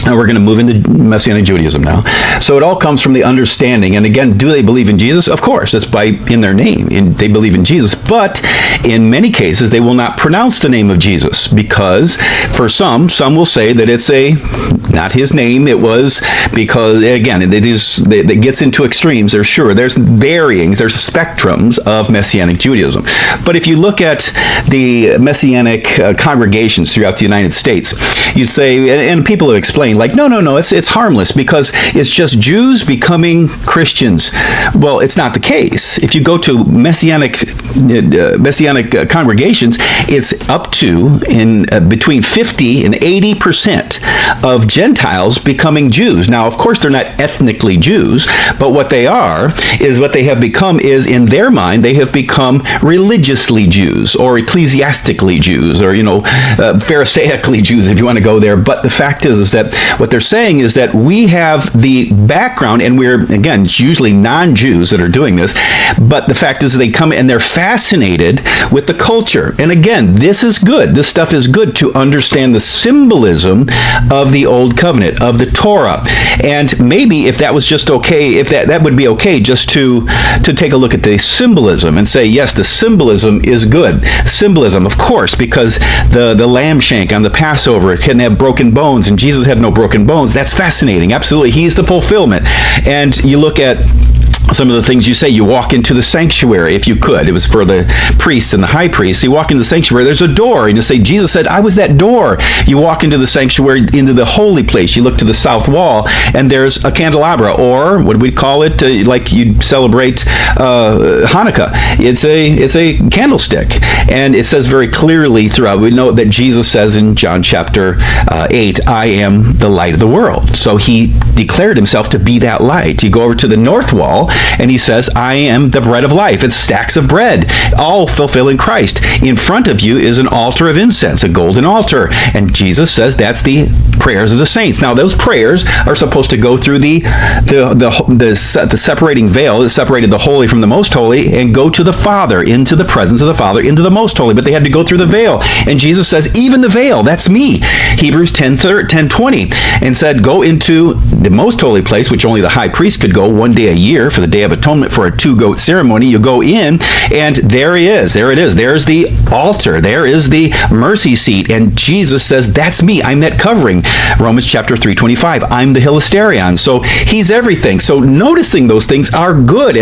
And we're going to move into Messianic Judaism now. So it all comes from the understanding. And again, do they believe in Jesus? Of course. That's in their name. They believe in Jesus. But in many cases, they will not pronounce the name of Jesus, because for some will say that it's not his name. It was because, again, it gets into extremes. There's varyings, there's spectrums of Messianic Judaism. But if you look at the Messianic congregations throughout the United States, you say, and people have explained, like, no, it's harmless because it's just Jews becoming Christians. Well, it's not the case. If you go to Messianic congregations, it's up to between 50 and 80% of Gentiles becoming Jews. Now, of course, they're not ethnically Jews, but what they are is what they have become is, in their mind, they have become religiously Jews, or ecclesiastically Jews, or Pharisaically Jews, if you want to go there. But the fact is that what they're saying is that we have the background, and again, it's usually non-Jews that are doing this, but the fact is they come and they're fascinated with the culture. And again, this is good. This stuff is good to understand the symbolism of the Old Covenant, of the Torah. And maybe if that was just okay, if that would be okay, just to take a look at the symbolism and say, yes, the symbolism is good. Symbolism, of course, because the lamb shank on the Passover can have broken bones, and Jesus had no broken bones. That's fascinating. Absolutely. He's the fulfillment. And you look at some of the things you say. You walk into the sanctuary, if you could. It was for the priests and the high priests. You walk into the sanctuary, there's a door, and you say, Jesus said, I was that door. You walk into the sanctuary, into the holy place. You look to the south wall, and there's a candelabra, or what do we call it? Like you celebrate Hanukkah. It's a candlestick. And it says very clearly throughout, we know that Jesus says in John chapter 8, I am the light of the world. So he declared himself to be that light. You go over to the north wall, and he says, I am the bread of life. It's stacks of bread, all fulfilling Christ. In front of you is an altar of incense, a golden altar. And Jesus says that's the prayers of the saints. Now, those prayers are supposed to go through the separating veil that separated the holy from the most holy, and go to the Father, into the presence of the Father, into the most holy. But they had to go through the veil. And Jesus says, even the veil, that's me. Hebrews 10:20, and said, go into the most holy place, which only the high priest could go one day a year for the Day of Atonement, for a 2-goat ceremony. You go in, and there it is. There's the altar. There is the mercy seat. And Jesus says, that's me. I'm that covering. Romans chapter 3:25. I'm the hilasterion. So he's everything. So noticing those things are good.